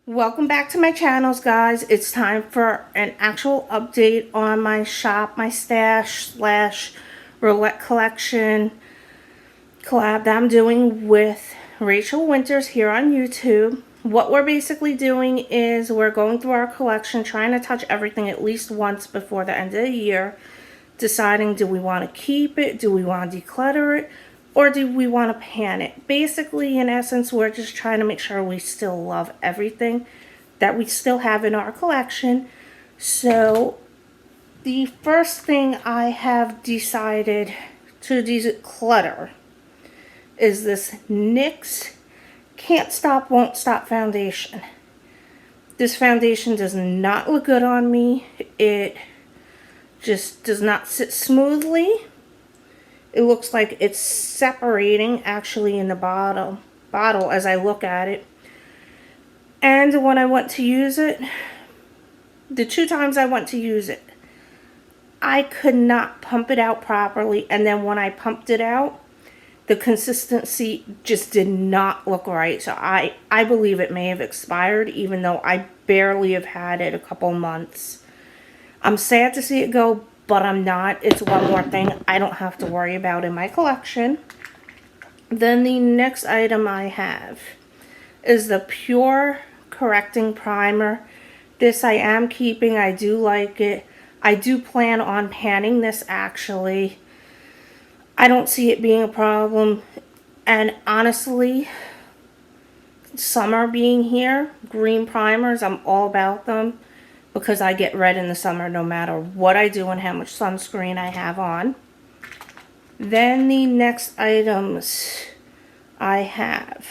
Welcome back to my channels, guys. It's time for an actual update on my shop, my stash / Roulette collection collab that I'm doing with Rachael Winters here on YouTube. What we're basically doing is we're going through our collection, trying to touch everything at least once before the end of the year, deciding, do we want to keep it, do we want to declutter it, or do we want to pan it? Basically, in essence, we're just trying to make sure we still love everything that we still have in our collection. So the first thing I have decided to declutter is this NYX Can't Stop Won't Stop foundation. This foundation does not look good on me. It just does not sit smoothly. It looks like it's separating actually in the bottle as I look at it. And when I went to use it, the 2 times I went to use it, I could not pump it out properly. And then when I pumped it out, the consistency just did not look right. So I believe it may have expired, even though I barely have had it a couple months. I'm sad to see it go, but I'm not. It's one more thing I don't have to worry about in my collection. Then the next item I have is the Pure Correcting Primer. This I am keeping. I do like it. I do plan on panning this actually. I don't see it being a problem. And honestly, summer being here, green primers, I'm all about them, because I get red in the summer no matter what I do and how much sunscreen I have on. Then the next items I have.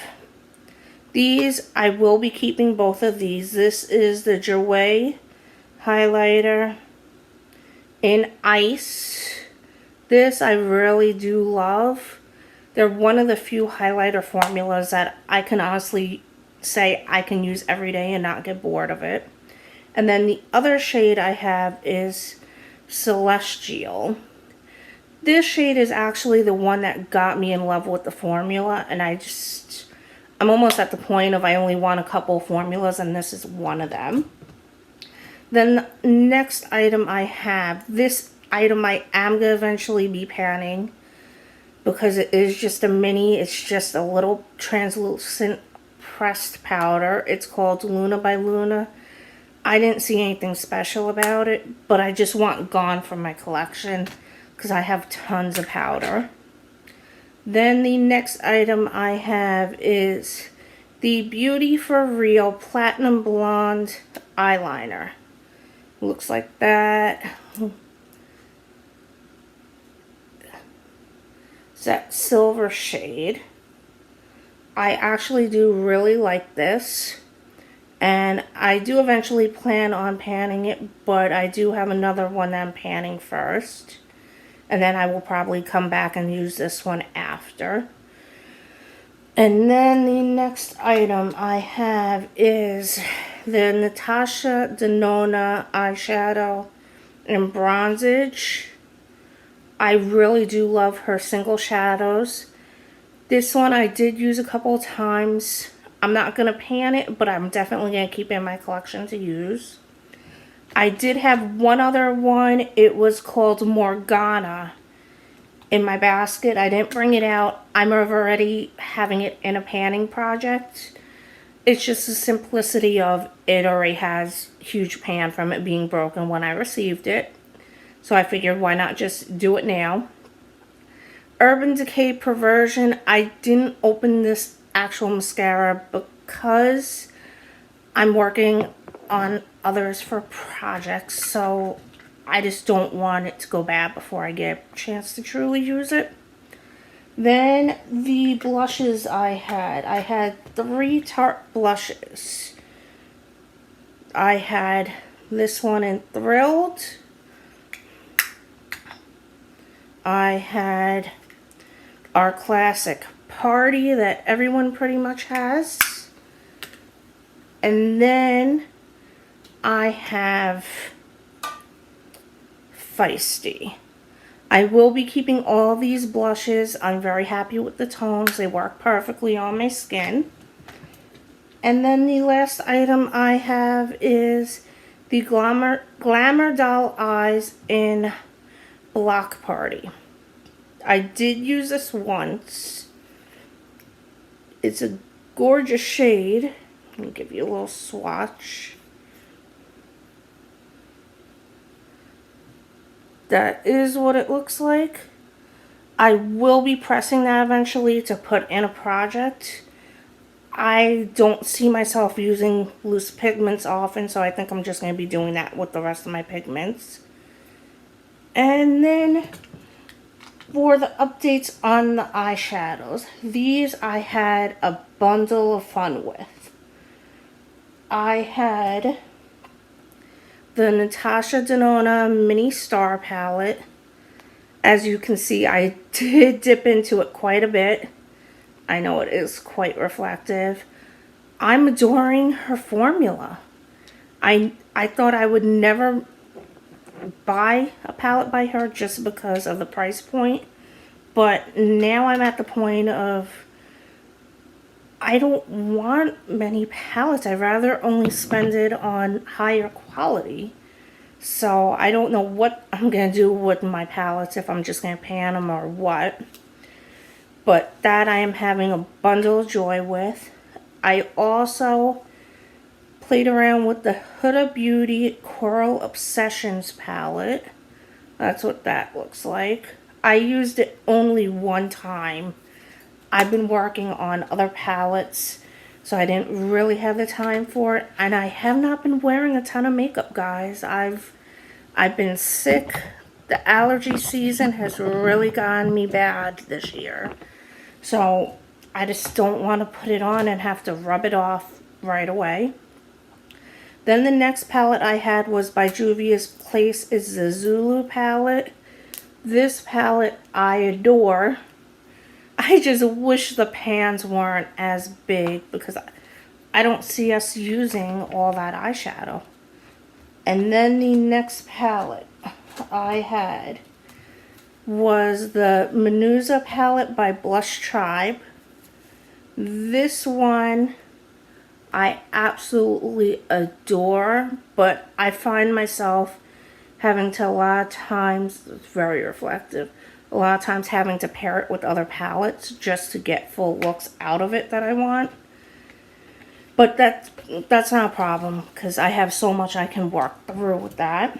These, I will be keeping both of these. This is the Jouer highlighter in ice. This I really do love. They're one of the few highlighter formulas that I can honestly say I can use every day and not get bored of it. And then the other shade I have is Celestial. This shade is actually the one that got me in love with the formula, and I'm almost at the point of I only want a couple formulas, and this is one of them. Then the next item I have, this item I am going to eventually be panning, because it is just a mini, it's just a little translucent pressed powder. It's called Luna by Luna. I didn't see anything special about it, but I just want gone from my collection because I have tons of powder. Then the next item I have is the Beauty for Real Platinum Blonde Eyeliner. Looks like that. It's that silver shade. I actually do really like this. And I do eventually plan on panning it, but I do have another one that I'm panning first. And then I will probably come back and use this one after. And then the next item I have is the Natasha Denona eyeshadow in Bronzage. I really do love her single shadows. This one I did use a couple of times. I'm not going to pan it, but I'm definitely going to keep it in my collection to use. I did have one other one. It was called Morgana in my basket. I didn't bring it out. I'm already having it in a panning project. It's just the simplicity of it already has huge pan from it being broken when I received it. So I figured, why not just do it now? Urban Decay Perversion. I didn't open this actual mascara because I'm working on others for projects, so I just don't want it to go bad before I get a chance to truly use it. Then the blushes I had 3 Tarte blushes. I had this one in Thrilled. I had our classic Party that everyone pretty much has. And then I have Feisty. I will be keeping all these blushes. I'm very happy with the tones. They work perfectly on my skin. And then the last item I have is the Glamour Doll Eyes in Block Party. I did use this once. It's a gorgeous shade. Let me give you a little swatch. That is what it looks like. I will be pressing that eventually to put in a project. I don't see myself using loose pigments often, so I think I'm just going to be doing that with the rest of my pigments. And then for the updates on the eyeshadows, these I had a bundle of fun with. I had the Natasha Denona Mini Star palette. As you can see, I did dip into it quite a bit. I know it is quite reflective. I'm adoring her formula. I thought I would never buy a palette by her just because of the price point. But now I'm at the point of I don't want many palettes. I'd rather only spend it on higher quality. So I don't know what I'm going to do with my palettes, if I'm just going to pan them or what. But that I am having a bundle of joy with. I also played around with the Huda Beauty Coral Obsessions palette. That's what that looks like. I used it only one time. I've been working on other palettes, so I didn't really have the time for it. And I have not been wearing a ton of makeup, guys. I've been sick. The allergy season has really gotten me bad this year. So I just don't want to put it on and have to rub it off right away. Then the next palette I had was by Juvia's Place is the Zulu palette. This palette I adore. I just wish the pans weren't as big because I don't see us using all that eyeshadow. And then the next palette I had was the Menuza palette by Blush Tribe. This one I absolutely adore, but I find myself having to a lot of times, it's very reflective, a lot of times having to pair it with other palettes just to get full looks out of it that I want. But that's not a problem because I have so much I can work through with that.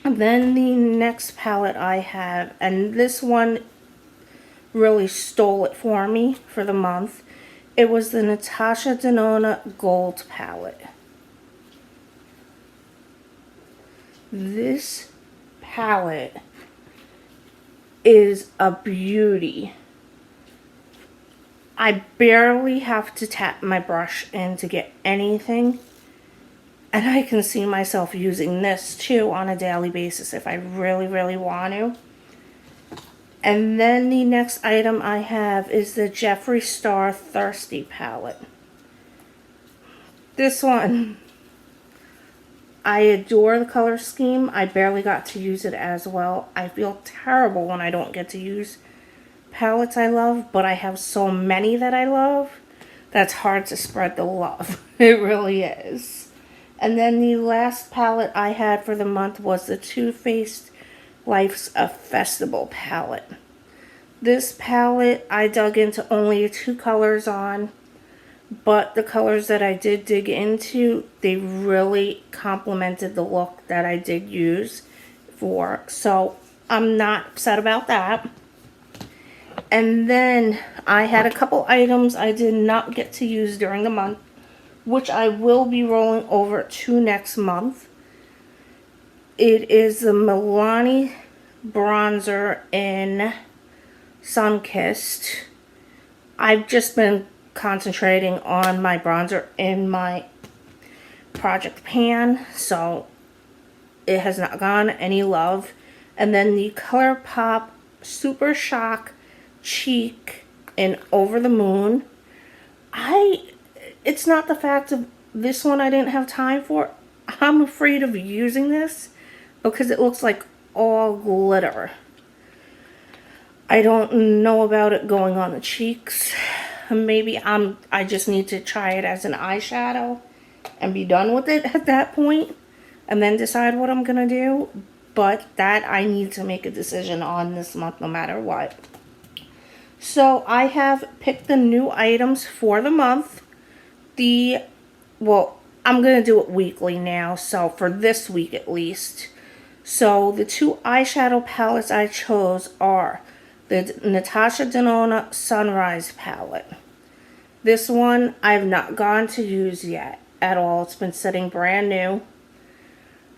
And then the next palette I have, and this one really stole it for me for the month. It was the Natasha Denona Gold palette. This palette is a beauty. I barely have to tap my brush in to get anything. And I can see myself using this too on a daily basis if I really, really want to. And then the next item I have is the Jeffree Star Thirsty palette. This one, I adore the color scheme. I barely got to use it as well. I feel terrible when I don't get to use palettes I love, but I have so many that I love. That's hard to spread the love. It really is. And then the last palette I had for the month was the Too Faced Life's a Festival palette. This palette I dug into only 2 colors on, but the colors that I did dig into, they really complemented the look that I did use for. So I'm not upset about that. And then I had a couple items I did not get to use during the month, which I will be rolling over to next month. It is the Milani bronzer in Sunkissed. I've just been concentrating on my bronzer in my project pan, so it has not gotten any love. And then the ColourPop Super Shock Cheek in Over the Moon. It's not the fact of this one I didn't have time for. I'm afraid of using this because it looks like all glitter. I don't know about it going on the cheeks. maybe I just need to try it as an eyeshadow and be done with it at that point, and then decide what I'm gonna do. But that I need to make a decision on this month no matter what. So I have picked the new items for the month. Well, I'm gonna do it weekly now, so for this week at least. So the two eyeshadow palettes I chose are the Natasha Denona Sunrise palette. This one I've not gone to use yet at all. It's been sitting brand new.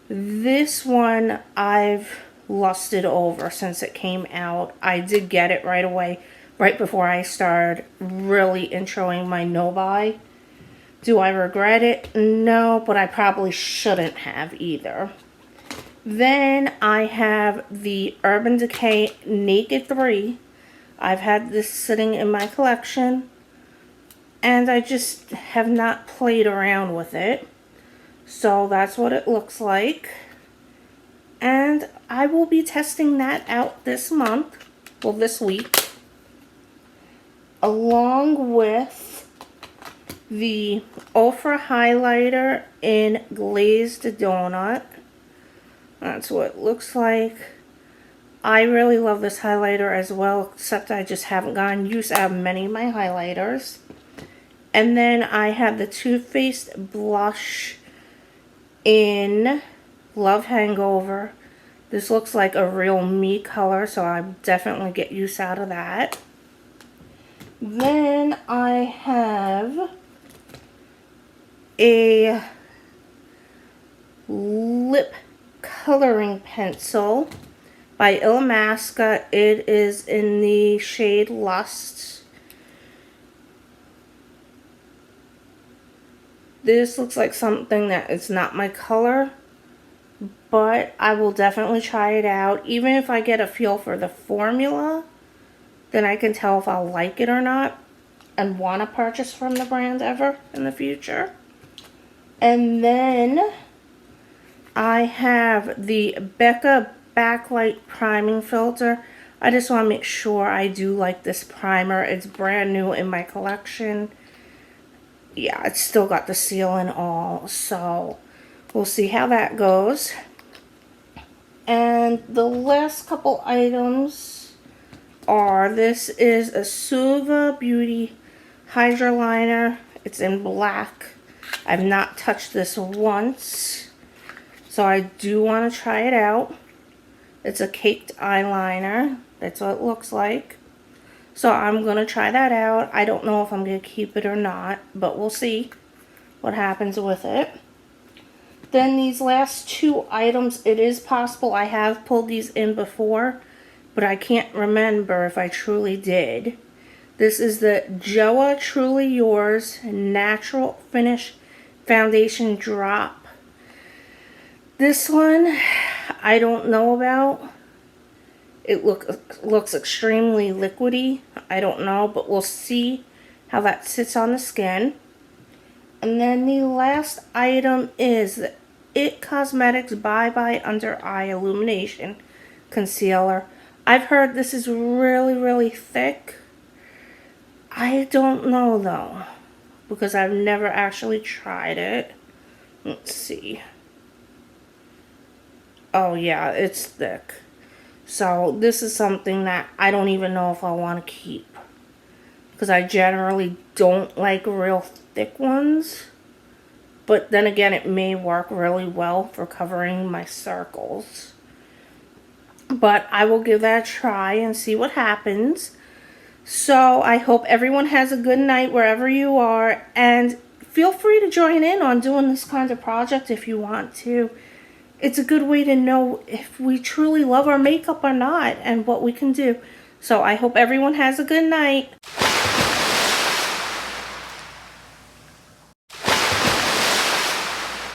This one I've lusted over since it came out. I did get it right away, right before I started really introing my no-buy. Do I regret it? No, but I probably shouldn't have either. Then I have the Urban Decay Naked 3. I've had this sitting in my collection, and I just have not played around with it. So that's what it looks like. And I will be testing that out this month, well this week, along with the Ultra Highlighter in Glazed Donut. That's what it looks like. I really love this highlighter as well, except I just haven't gotten use out of many of my highlighters. And then I have the Too Faced blush in Love Hangover. This looks like a real me color, so I definitely get use out of that. Then I have a lip coloring pencil by Illamasqua. It is in the shade Lust. This looks like something that is not my color, but I will definitely try it out. Even if I get a feel for the formula, then I can tell if I'll like it or not and want to purchase from the brand ever in the future. And then I have the Becca Backlight Priming Filter. I just want to make sure I do like this primer. It's brand new in my collection. Yeah, it's still got the seal and all, so we'll see how that goes. And the last couple items are, this is a Suva Beauty Hydra Liner. It's in black. I've not touched this once, so I do want to try it out. It's a caked eyeliner. That's what it looks like. So I'm going to try that out. I don't know if I'm going to keep it or not, but we'll see what happens with it. Then these last two items, it is possible I have pulled these in before, but I can't remember if I truly did. This is the Joa Truly Yours Natural Finish Foundation Drop. This one, I don't know about. It looks extremely liquidy. I don't know, but we'll see how that sits on the skin. And then the last item is the It Cosmetics Bye Bye Under Eye Illumination Concealer. I've heard this is really, really thick. I don't know though, because I've never actually tried it. Let's see. Oh yeah, it's thick. So this is something that I don't even know if I want to keep, because I generally don't like real thick ones. But then again, it may work really well for covering my circles. But I will give that a try and see what happens. So I hope everyone has a good night wherever you are. And feel free to join in on doing this kind of project if you want to. It's a good way to know if we truly love our makeup or not and what we can do. So I hope everyone has a good night.